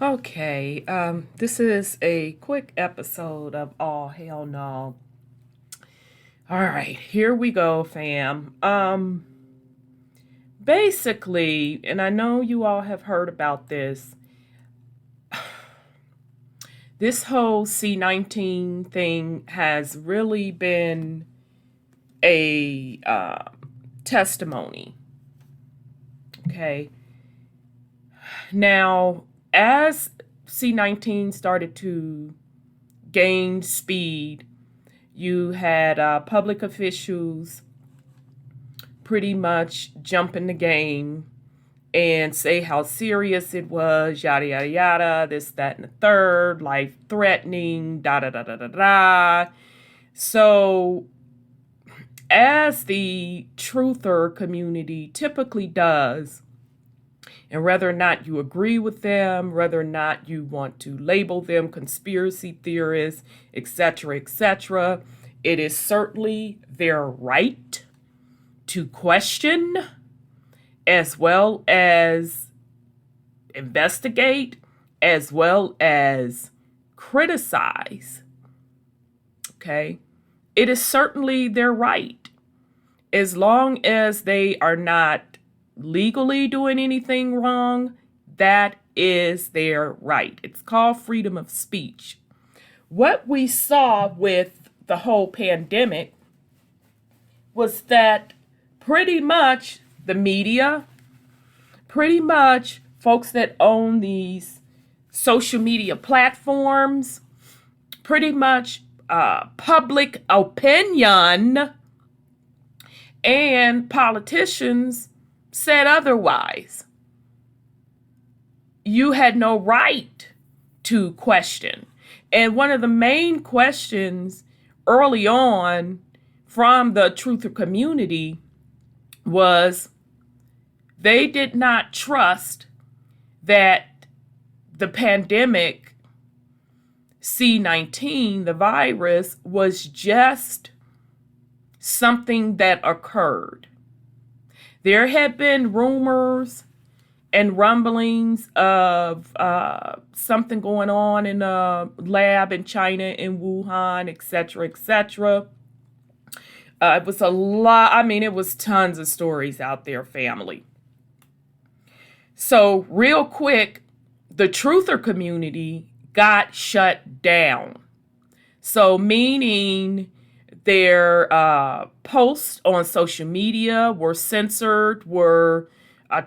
Okay, this is a quick episode of All Hell No. All right, here we go, fam. Basically, and I know you all have heard about this whole C-19 thing has really been a testimony. Okay, now as C-19 started to gain speed, you had public officials pretty much jump in the game and say how serious it was, yada, yada, yada, this, that, and the third, life threatening, da, da, da, da, da, da. So, as the truther community typically does, and whether or not you agree with them, whether or not you want to label them conspiracy theorists, etc., it is certainly their right to question as well as investigate, as well as criticize. Okay? It is certainly their right. As long as they are not legally doing anything wrong, that is their right. It's called freedom of speech. What we saw with the whole pandemic was that pretty much the media, pretty much folks that own these social media platforms, pretty much public opinion and politicians said otherwise. You had no right to question. And one of the main questions early on from the truther community was they did not trust that the pandemic, C-19, the virus, was just something that occurred. There had been rumors and rumblings of something going on in a lab in China, in Wuhan, etc. It was a lot. I mean, it was tons of stories out there, family. So, real quick, the truther community got shut down. So, meaning their posts on social media were censored, were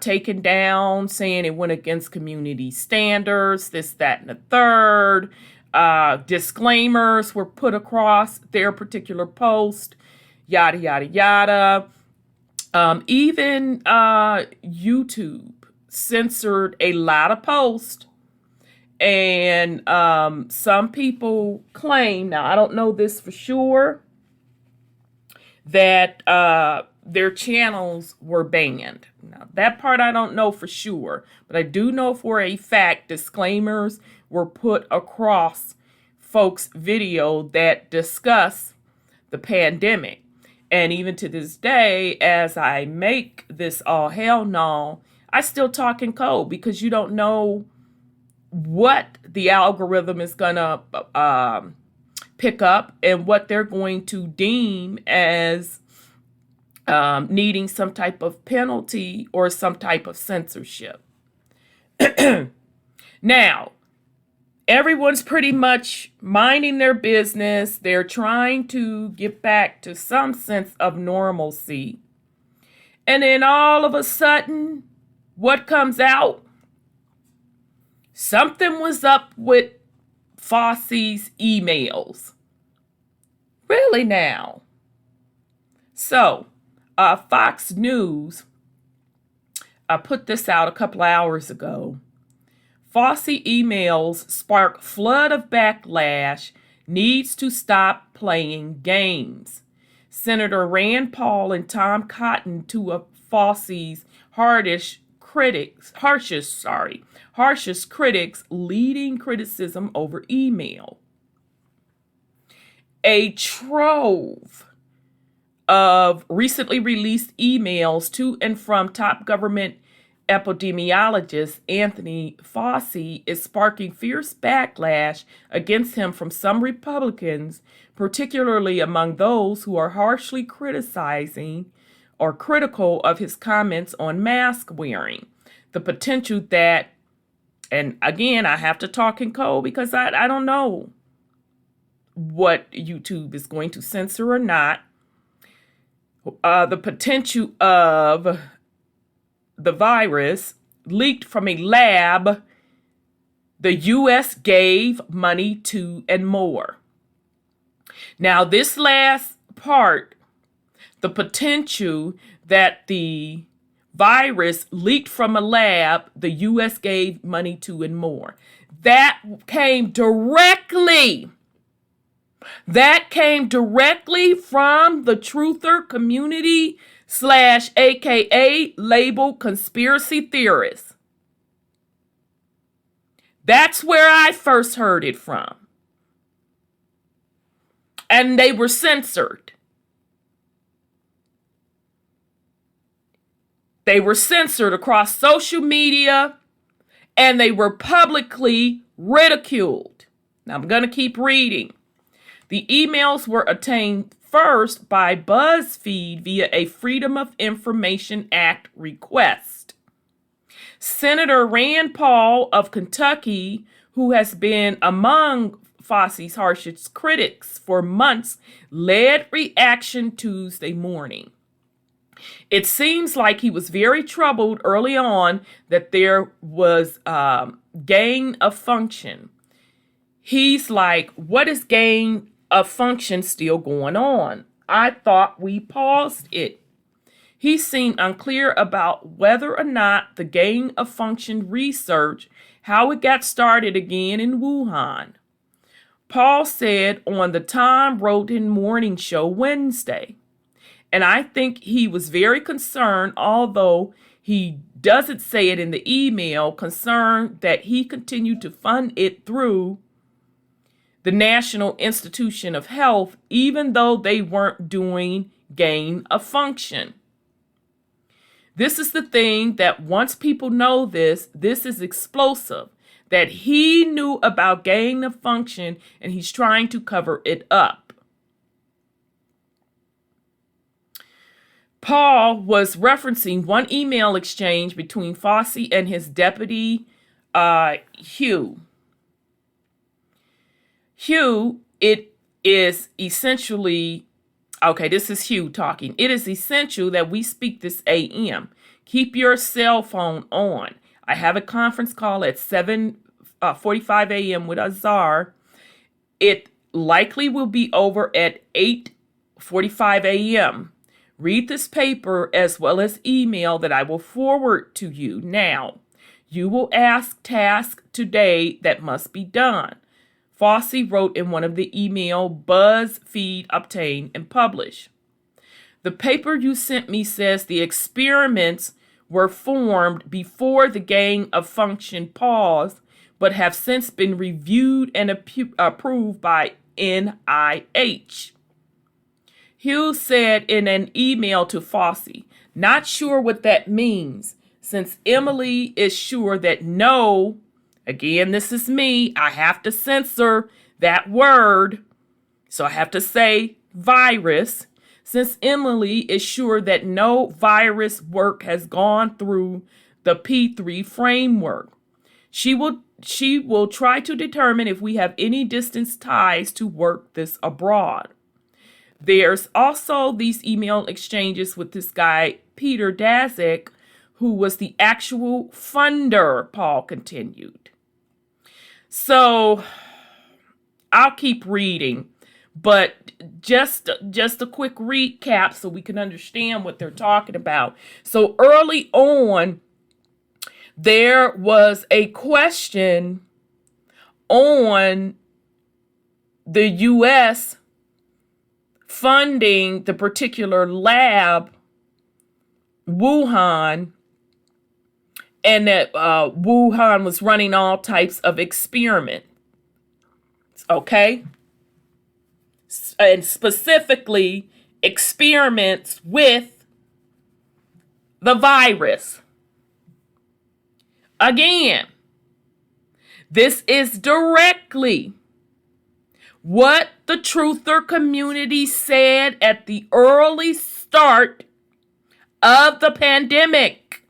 taken down, saying it went against community standards, this, that, and the third. Disclaimers were put across their particular post, yada, yada, yada. Even YouTube censored a lot of posts. And some people claim, now I don't know this for sure, that their channels were banned. Now, that part I don't know for sure, but I do know for a fact disclaimers were put across folks' video that discuss the pandemic. And even to this day, as I make this all hell no, I still talk in code because you don't know what the algorithm is going to pick up and what they're going to deem as needing some type of penalty or some type of censorship. Now, everyone's pretty much minding their business. They're trying to get back to some sense of normalcy. And then all of a sudden, what comes out? Something was up with Fauci's emails. Really now? So, Fox News put this out a couple hours ago. Fauci emails spark flood of backlash, needs to stop playing games. Senator Rand Paul and Tom Cotton, two of Fauci's harshest critics, leading criticism over email. A trove of recently released emails to and from top government epidemiologist Anthony Fauci is sparking fierce backlash against him from some Republicans, particularly among those who are harshly criticizing or critical of his comments on mask wearing. The potential that, and again, I have to talk in code because I don't know what YouTube is going to censor or not. The potential of the virus leaked from a lab the U.S. gave money to and more. Now, this last part, the potential that the virus leaked from a lab the U.S. gave money to and more, that came directly from the truther community / AKA labeled conspiracy theorists. That's where I first heard it from. And they were censored. They were censored across social media, and they were publicly ridiculed. Now I'm going to keep reading. The emails were obtained first by BuzzFeed via a Freedom of Information Act request. Senator Rand Paul of Kentucky, who has been among Fauci's harshest critics for months, led reaction Tuesday morning. It seems like he was very troubled early on that there was gain of function. He's like, what is gain of function still going on? I thought we paused it. He seemed unclear about whether or not the gain of function research, how it got started again in Wuhan. Paul said on the Time Roten morning show Wednesday. And I think he was very concerned, although he doesn't say it in the email, concerned that he continued to fund it through the National Institution of Health, even though they weren't doing gain of function. This is the thing that once people know this is explosive, that he knew about gain of function and he's trying to cover it up. Paul was referencing one email exchange between Fauci and his deputy, Hugh. Hugh, it is essentially, okay, this is Hugh talking. It is essential that we speak this AM. Keep your cell phone on. I have a conference call at 7:45 a.m. with Azar. It likely will be over at 8:45 a.m. Read this paper as well as email that I will forward to you now. You will ask tasks today that must be done. Fauci wrote in one of the email BuzzFeed obtained and published. The paper you sent me says the experiments were formed before the gain of function pause, but have since been reviewed and approved by NIH. Hughes said in an email to Fauci, not sure what that means, since Emily is sure that no, again, this is me, I have to censor that word, so I have to say virus, since Emily is sure that no virus work has gone through the P3 framework. She will try to determine if we have any distance ties to work this abroad. There's also these email exchanges with this guy, Peter Daszak, who was the actual funder, Paul continued. So I'll keep reading, but just a quick recap so we can understand what they're talking about. So early on, there was a question on the U.S. funding the particular lab, Wuhan, and that Wuhan was running all types of experiments, okay? And specifically experiments with the virus. Again, this is directly what the truther community said at the early start of the pandemic,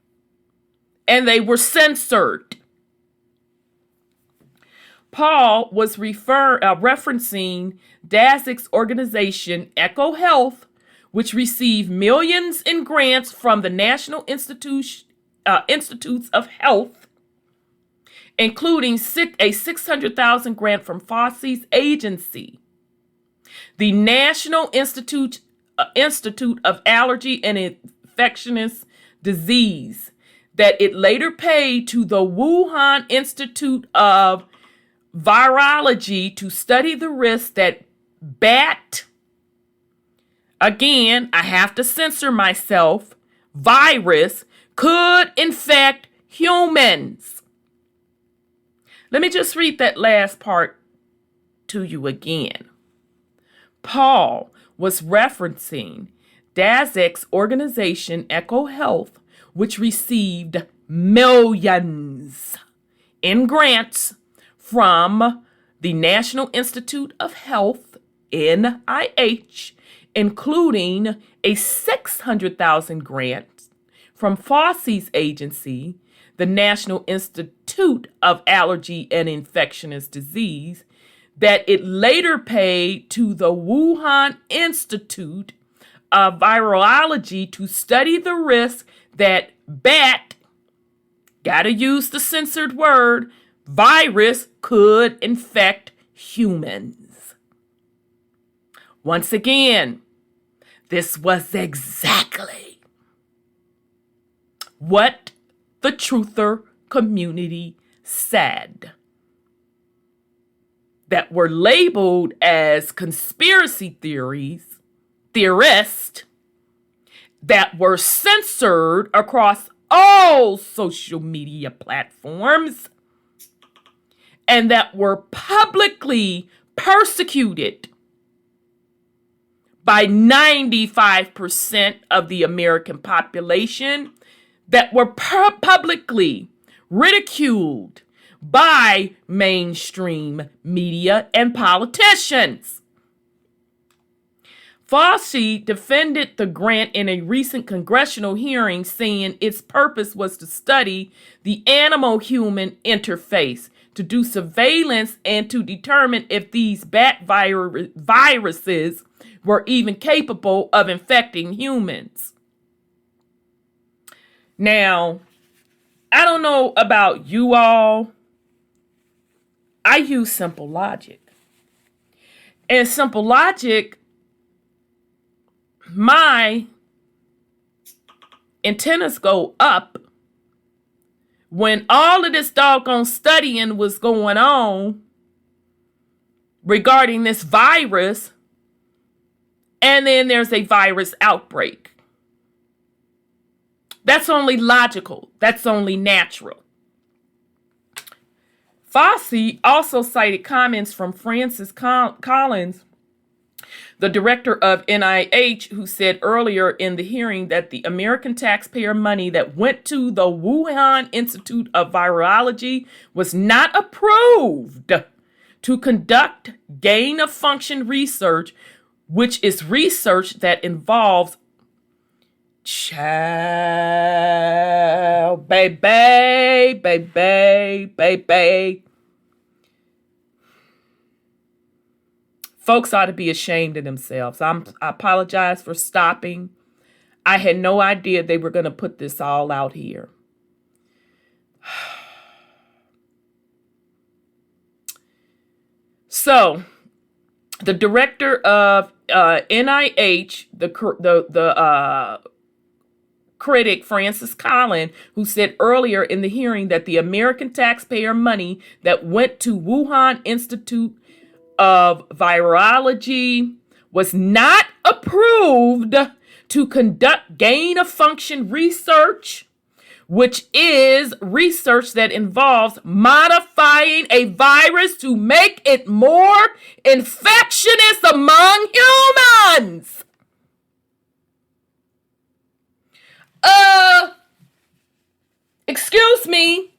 and they were censored. Paul was referencing Daszak's organization, Echo Health, which received millions in grants from the National Institutes of Health, including a $600,000 grant from Fauci's agency, the National Institute of Allergy and Infectious Disease, that it later paid to the Wuhan Institute of Virology to study the risk that again, I have to censor myself, virus could infect humans. Let me just read that last part to you again. Paul was referencing Daszak's organization, Echo Health, which received millions in grants from the National Institute of Health, NIH, including a $600,000 grant from Fauci's agency, the National Institute of Allergy and Infectious Disease, that it later paid to the Wuhan Institute of Virology to study the risk that gotta use the censored word, virus could infect humans. Once again, this was exactly what the truther community said, that were labeled as conspiracy theorists, that were censored across all social media platforms, and that were publicly persecuted by 95% of the American population, that were publicly ridiculed by mainstream media and politicians. Fauci defended the grant in a recent congressional hearing, saying its purpose was to study the animal-human interface, to do surveillance, and to determine if these bat viruses were even capable of infecting humans. Now, I don't know about you all. I use simple logic. And simple logic, my antennas go up when all of this doggone studying was going on regarding this virus, and then there's a virus outbreak. That's only logical. That's only natural. Fauci also cited comments from Francis Collins, the director of NIH, who said earlier in the hearing that the American taxpayer money that went to the Wuhan Institute of Virology was not approved to conduct gain-of-function research, which is research that involves child, baby. Folks ought to be ashamed of themselves. I apologize for stopping. I had no idea they were going to put this all out here. So, the director of NIH, the critic Francis Collins, who said earlier in the hearing that the American taxpayer money that went to Wuhan Institute of Virology was not approved to conduct gain-of-function research, which is research that involves modifying a virus to make it more infectious among humans. Excuse me.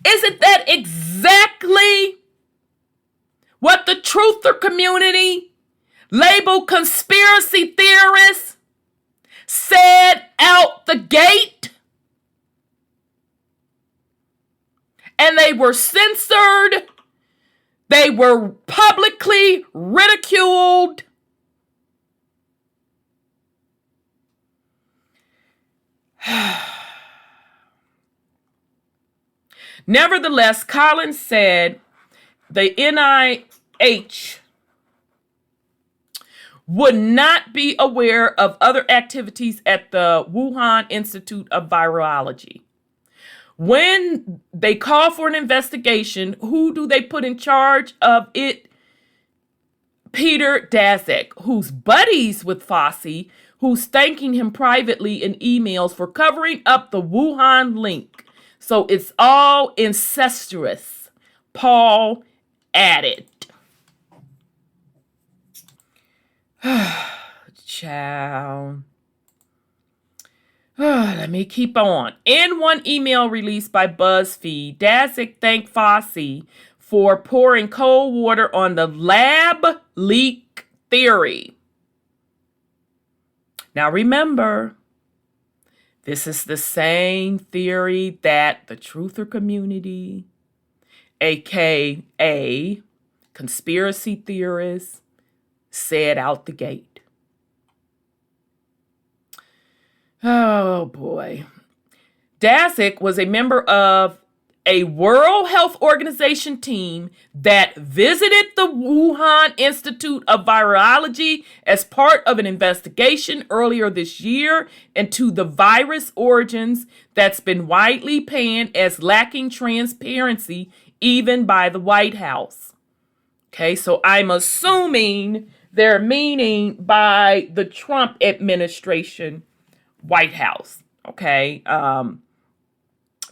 Isn't that exactly what the truther community, labeled conspiracy theorists, said out the gate? And they were censored. They were publicly ridiculed. Nevertheless, Collins said the NIH would not be aware of other activities at the Wuhan Institute of Virology. When they call for an investigation, who do they put in charge of it? Peter Daszak, who's buddies with Fauci, who's thanking him privately in emails for covering up the Wuhan link. So it's all incestuous, Paul added. Child. Let me keep on. In one email released by BuzzFeed, Daszak thanked Fauci for pouring cold water on the lab leak theory. Now remember, this is the same theory that the truther community, aka conspiracy theorists, said out the gate. Oh boy. Daszak was a member of a World Health Organization team that visited the Wuhan Institute of Virology as part of an investigation earlier this year into the virus origins that's been widely panned as lacking transparency, even by the White House. Okay, so I'm assuming they're meaning by the Trump administration, White House. Okay,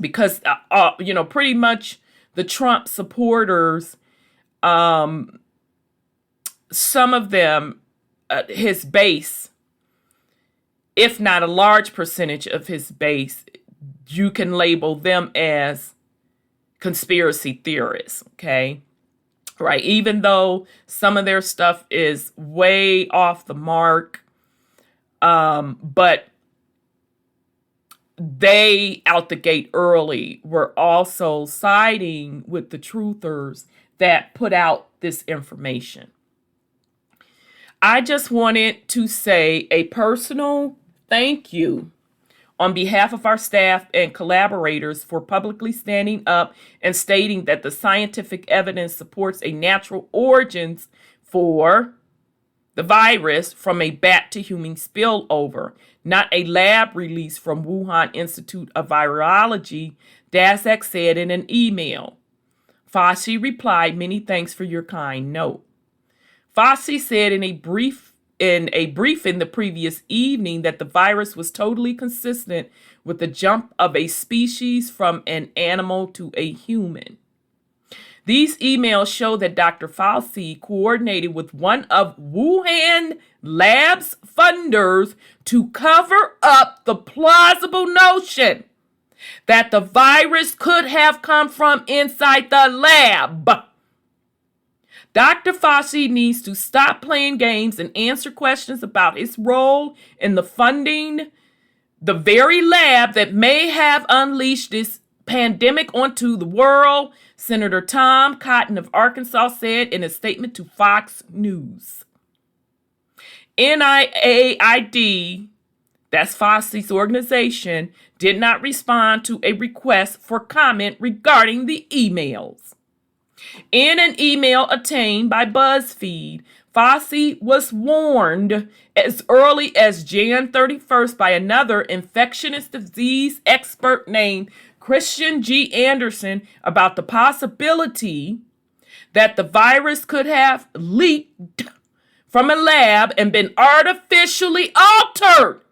because pretty much the Trump supporters, some of them, his base, if not a large percentage of his base, you can label them as conspiracy theorists. Okay, right? Even though some of their stuff is way off the mark, but they, out the gate early, were also siding with the truthers that put out this information. I just wanted to say a personal thank you on behalf of our staff and collaborators for publicly standing up and stating that the scientific evidence supports a natural origins for the virus from a bat to human spillover, not a lab release from Wuhan Institute of Virology, Daszak said in an email. Fauci replied, "Many thanks for your kind note." Fauci said in a briefing the previous evening that the virus was totally consistent with the jump of a species from an animal to a human. These emails show that Dr. Fauci coordinated with one of Wuhan Lab's funders to cover up the plausible notion that the virus could have come from inside the lab. Dr. Fauci needs to stop playing games and answer questions about his role in the funding the very lab that may have unleashed this pandemic onto the world, Senator Tom Cotton of Arkansas said in a statement to Fox News. NIAID, that's Fauci's organization, did not respond to a request for comment regarding the emails. In an email obtained by BuzzFeed, Fauci was warned as early as Jan 31st by another infectious disease expert named Christian G. Anderson about the possibility that the virus could have leaked from a lab and been artificially altered.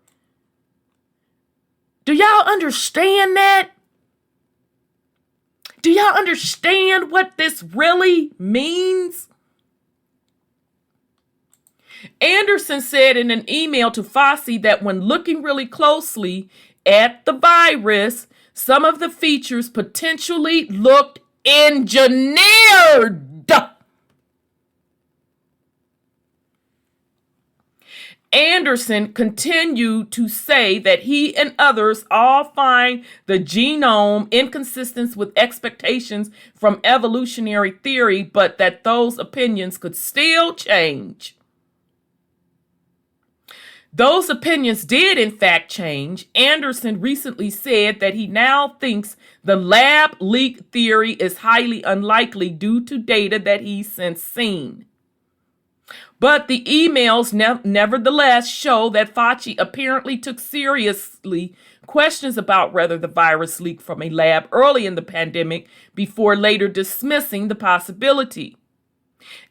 Do y'all understand that? Do y'all understand what this really means? Anderson said in an email to Fauci that when looking really closely at the virus, Some of the features potentially looked engineered. Anderson continued to say that he and others all find the genome inconsistent with expectations from evolutionary theory, but that those opinions could still change. Those opinions did, in fact, change. Anderson recently said that he now thinks the lab leak theory is highly unlikely due to data that he's since seen. But the emails nevertheless show that Fauci apparently took seriously questions about whether the virus leaked from a lab early in the pandemic before later dismissing the possibility.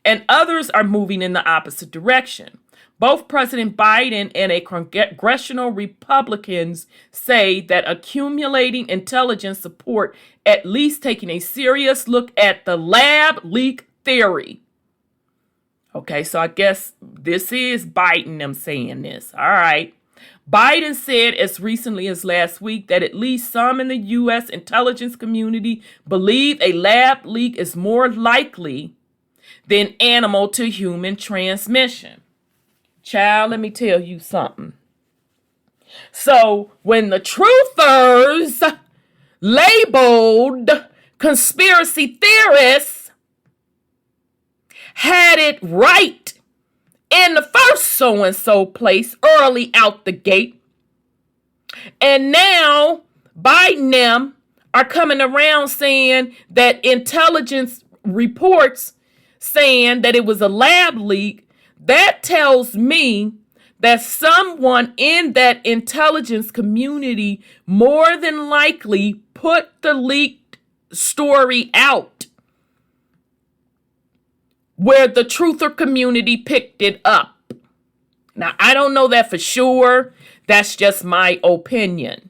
And others are moving in the opposite direction. Both President Biden and a congressional Republicans say that accumulating intelligence support at least taking a serious look at the lab leak theory. Okay, so I guess this is Biden them saying this. All right. Biden said as recently as last week that at least some in the U.S. intelligence community believe a lab leak is more likely than animal to human transmission. Child, let me tell you something. So when the truthers labeled conspiracy theorists had it right in the first so-and-so place early out the gate, and now Biden them are coming around saying that intelligence reports saying that it was a lab leak, that tells me that someone in that intelligence community more than likely put the leaked story out where the truther community picked it up. Now, I don't know that for sure. That's just my opinion.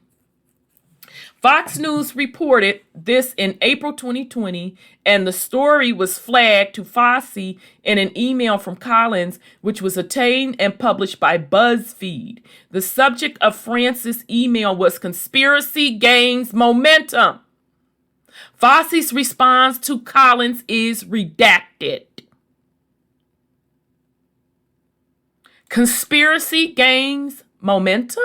Fox News reported this in April 2020, and the story was flagged to Fauci in an email from Collins, which was obtained and published by BuzzFeed. The subject of Francis' email was conspiracy gains momentum. Fauci's response to Collins is redacted. Conspiracy gains momentum?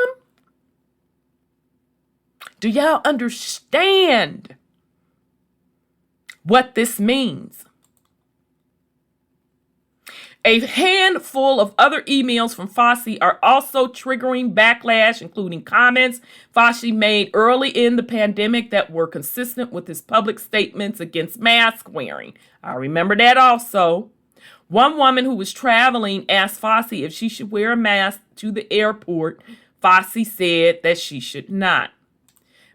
Do y'all understand what this means? A handful of other emails from Fauci are also triggering backlash, including comments Fauci made early in the pandemic that were consistent with his public statements against mask wearing. I remember that also. One woman who was traveling asked Fauci if she should wear a mask to the airport. Fauci said that she should not.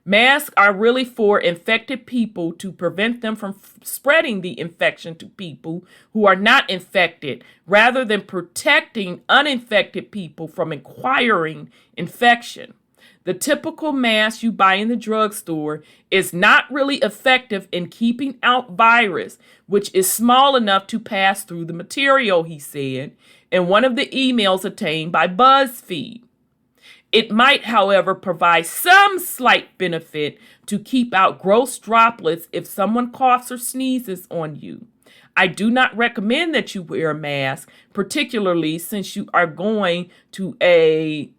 Masks are really for infected people to prevent them from spreading the infection to people who are not infected, rather than protecting uninfected people from acquiring infection. The typical mask you buy in the drugstore is not really effective in keeping out virus, which is small enough to pass through the material, he said, in one of the emails obtained by BuzzFeed. It might, however, provide some slight benefit to keep out gross droplets if someone coughs or sneezes on you. I do not recommend that you wear a mask, particularly since you are going to a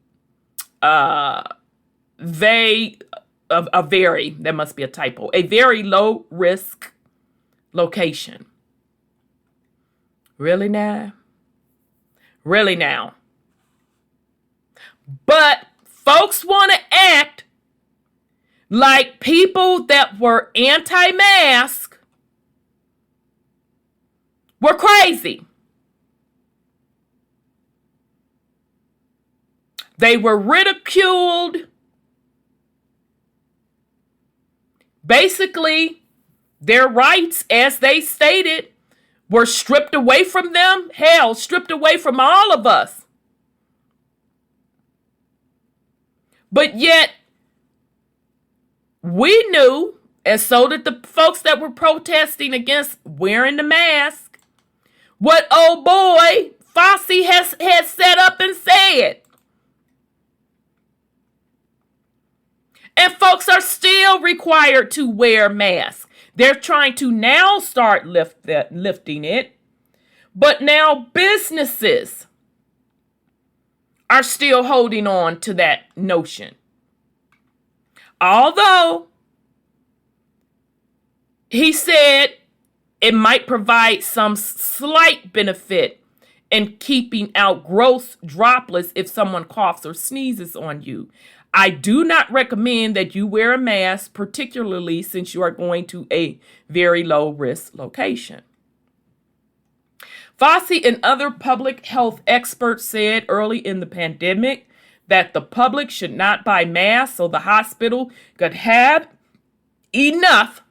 very low risk location. Really now? Really now? But folks want to act like people that were anti-mask were crazy. They were ridiculed. Basically, their rights, as they stated, were stripped away from them. Hell, stripped away from all of us. But yet, we knew, and so did the folks that were protesting against wearing the mask, what old boy Fauci has set up and said. And folks are still required to wear masks. They're trying to now start lifting it. But now businesses are still holding on to that notion. Although he said it might provide some slight benefit in keeping out gross droplets if someone coughs or sneezes on you. I do not recommend that you wear a mask, particularly since you are going to a very low risk location. Fauci and other public health experts said early in the pandemic that the public should not buy masks so the hospital could have enough.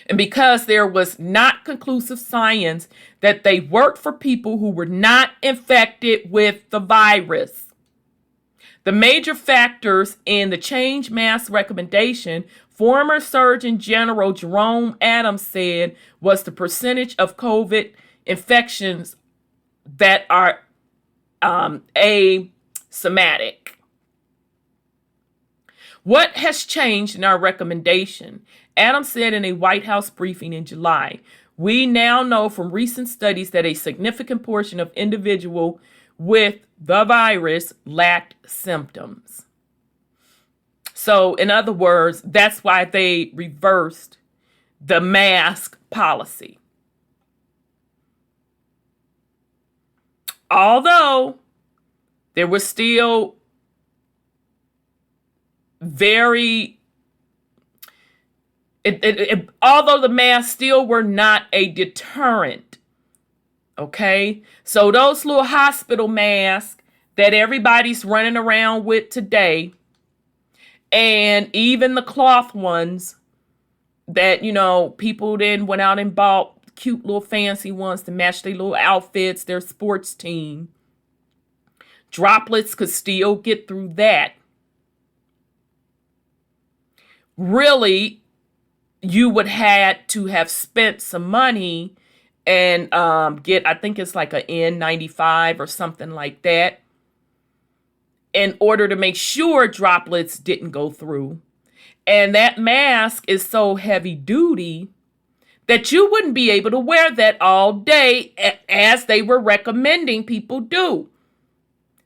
And because there was not conclusive science that they worked for people who were not infected with the virus. The major factors in the change mask recommendation, former Surgeon General Jerome Adams said, was the percentage of COVID infections that are asymptomatic. What has changed in our recommendation? Adams said in a White House briefing in July, we now know from recent studies that a significant portion of individuals with the virus lacked symptoms. So, in other words, that's why they reversed the mask policy. Although there was still although the masks still were not a deterrent. Okay, so those little hospital masks that everybody's running around with today, and even the cloth ones that, people then went out and bought cute little fancy ones to match their little outfits, their sports team. Droplets could still get through that. Really, you would had to have spent some money and get, I think it's like an N95 or something like that, in order to make sure droplets didn't go through. And that mask is so heavy duty that you wouldn't be able to wear that all day as they were recommending people do.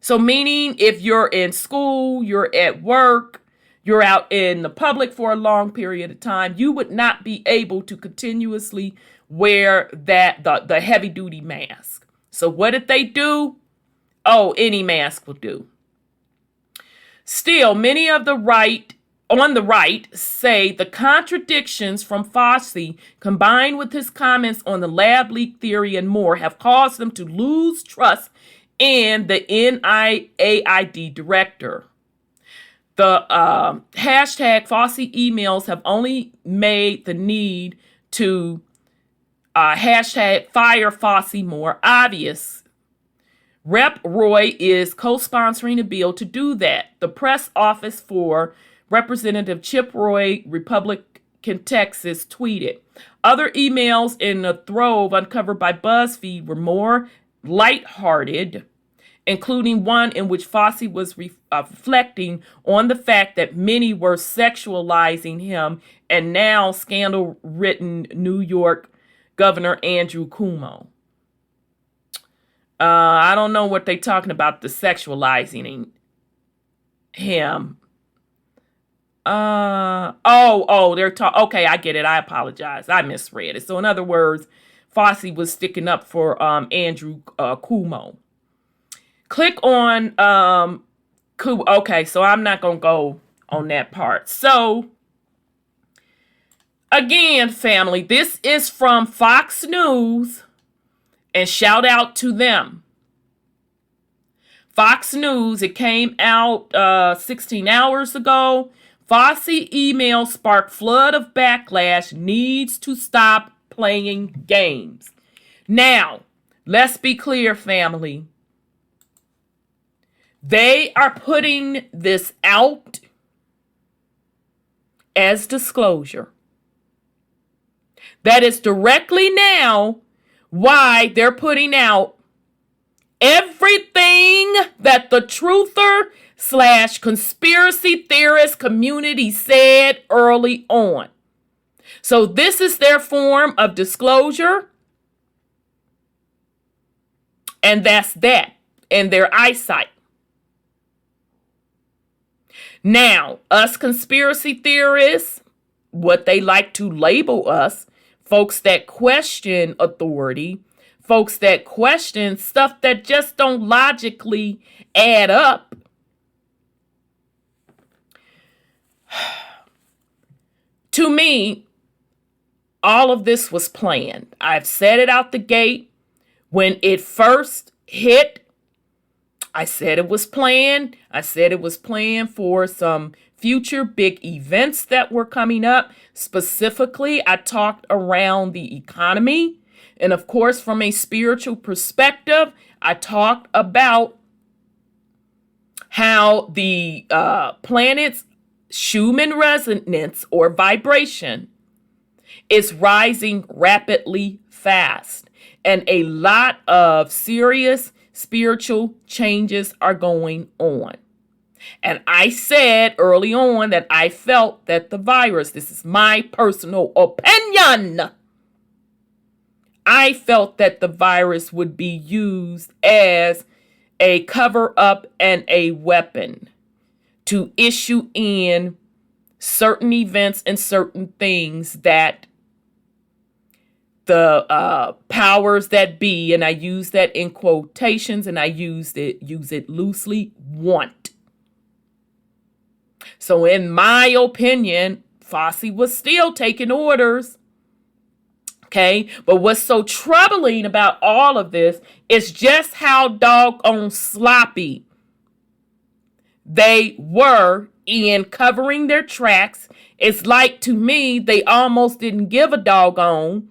So meaning if you're in school, you're at work, you're out in the public for a long period of time, you would not be able to continuously wear the heavy duty mask. So what did they do? Oh, any mask will do. Still, many of the right say the contradictions from Fauci, combined with his comments on the lab leak theory and more, have caused them to lose trust in the NIAID director. The hashtag Fauci emails have only made the need to hashtag fire Fauci more obvious. Rep. Roy is co-sponsoring a bill to do that. The press office for Representative Chip Roy, Republican Texas, tweeted. Other emails in the trove uncovered by BuzzFeed were more lighthearted, including one in which Fauci was reflecting on the fact that many were sexualizing him, and now scandal-ridden New York Governor Andrew Cuomo. I don't know what they're talking about, the sexualizing him. They're talking. Okay, I get it. I apologize. I misread it. So in other words, Fauci was sticking up for Andrew Cuomo. Click on okay, so I'm not gonna go on that part. So again, family, this is from Fox News, and shout out to them. Fox News, it came out 16 hours ago. Fauci email sparked flood of backlash, needs to stop playing games. Now, let's be clear, family. They are putting this out as disclosure. That is directly now why they're putting out everything that the truther slash conspiracy theorist community said early on. So this is their form of disclosure. And that's that, in their eyesight. Now, us conspiracy theorists, what they like to label us, folks that question authority, folks that question stuff that just don't logically add up. To me, all of this was planned. I've said it out the gate. When it first hit, I said it was planned. I said it was planned for some future big events that were coming up. Specifically, I talked around the economy. And of course, from a spiritual perspective, I talked about how the planet's Schumann resonance or vibration is rising rapidly fast. And a lot of serious spiritual changes are going on. And I said early on that I felt that the virus, this is my personal opinion, I felt that the virus would be used as a cover-up and a weapon to issue in certain events and certain things that the powers that be, and I use that in quotations and I use it loosely, want. So in my opinion, Fauci was still taking orders. Okay, but what's so troubling about all of this is just how doggone sloppy they were in covering their tracks. It's like, to me, they almost didn't give a doggone.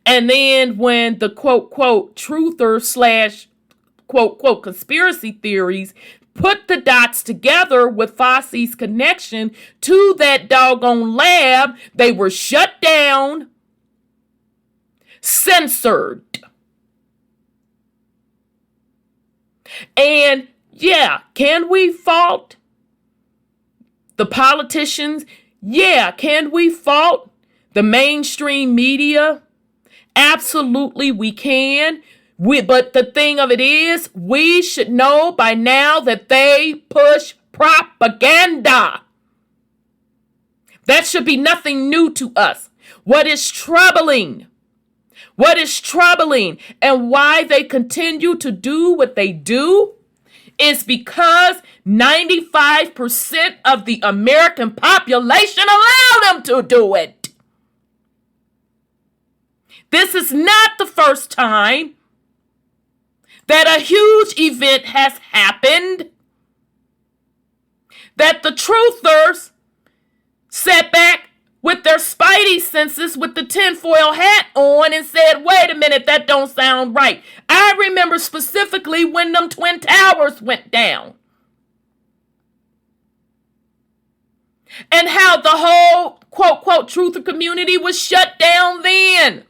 And then when the quote, quote, truther slash quote, quote, conspiracy theories put the dots together with Fauci's connection to that doggone lab, they were shut down, censored. And yeah, can we fault the politicians? Yeah, can we fault the mainstream media? Absolutely, we can. But the thing of it is, we should know by now that they push propaganda. That should be nothing new to us. What is troubling and why they continue to do what they do is because 95% of the American population allow them to do it. This is not the first time that a huge event has happened, that the truthers sat back with their spidey senses with the tinfoil hat on and said, wait a minute, that don't sound right. I remember specifically when them Twin Towers went down. And how the whole quote, quote, truther community was shut down then.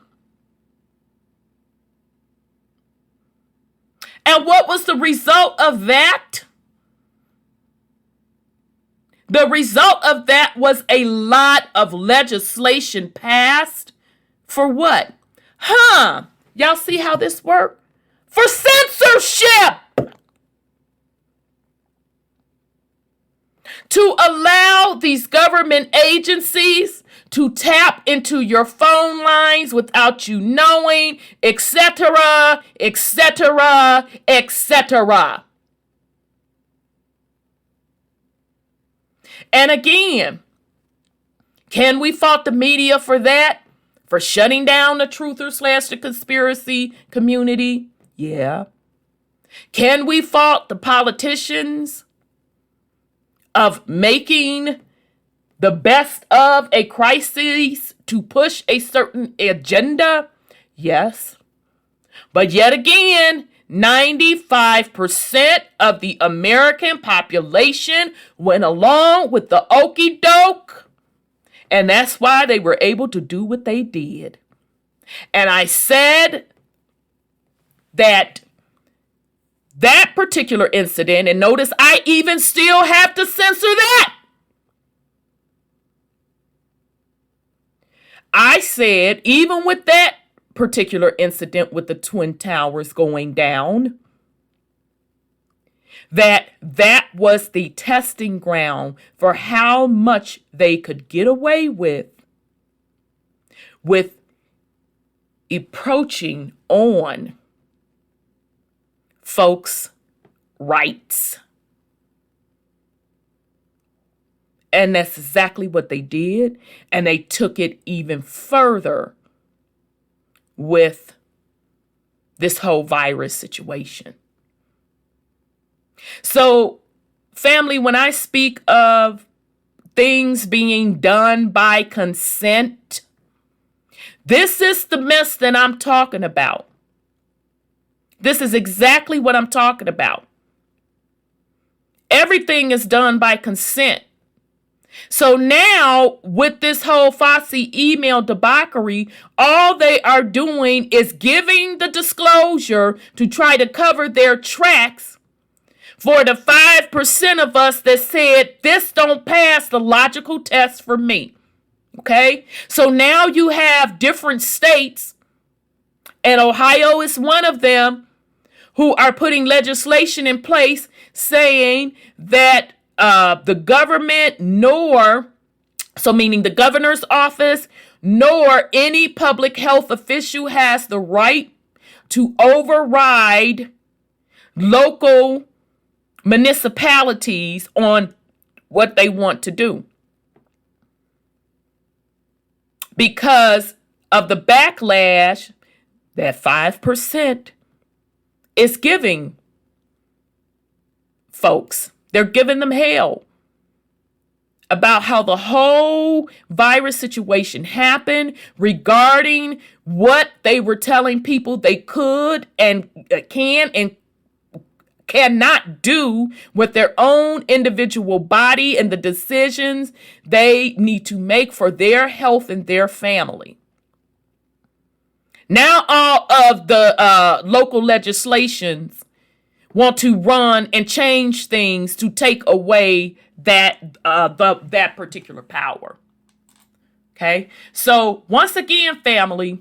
And what was the result of that? The result of that was a lot of legislation passed for what? Y'all see how this works? For censorship! To allow these government agencies to tap into your phone lines without you knowing, etc., etc., etc. And again, can we fault the media for that? For shutting down the truther slash the conspiracy community? Yeah. Can we fault the politicians of making the best of a crisis to push a certain agenda? Yes. But yet again, 95% of the American population went along with the okie doke. And that's why they were able to do what they did. And I said that that particular incident, and notice I even still have to censor that. I said, even with that particular incident with the Twin Towers going down, that was the testing ground for how much they could get away with approaching on folks' rights. And that's exactly what they did. And they took it even further with this whole virus situation. So, family, when I speak of things being done by consent, this is the mess that I'm talking about. This is exactly what I'm talking about. Everything is done by consent. So now, with this whole Fauci email debauchery, all they are doing is giving the disclosure to try to cover their tracks for the 5% of us that said, this don't pass the logical test for me. Okay? So now you have different states, and Ohio is one of them, who are putting legislation in place saying that the government meaning the governor's office, nor any public health official has the right to override local municipalities on what they want to do, because of the backlash that 5% is giving folks. They're giving them hell about how the whole virus situation happened, regarding what they were telling people they could and can and cannot do with their own individual body and the decisions they need to make for their health and their family. Now all of the local legislations want to run and change things to take away that particular power. Okay? So once again, family,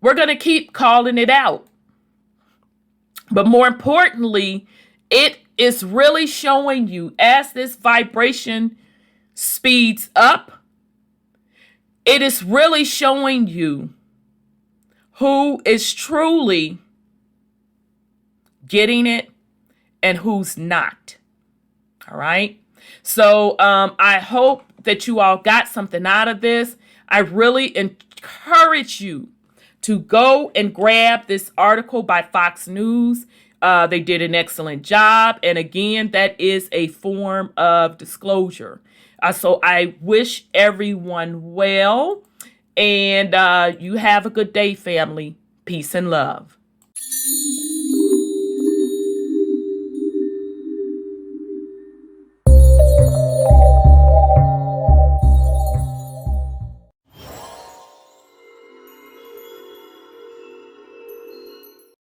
we're going to keep calling it out. But more importantly, it is really showing you, as this vibration speeds up, it is really showing you who is truly getting it and who's not. All right. So I hope that you all got something out of this. I really encourage you to go and grab this article by Fox News. They did an excellent job. And again, that is a form of disclosure. So I wish everyone well. And you have a good day, family. Peace and love.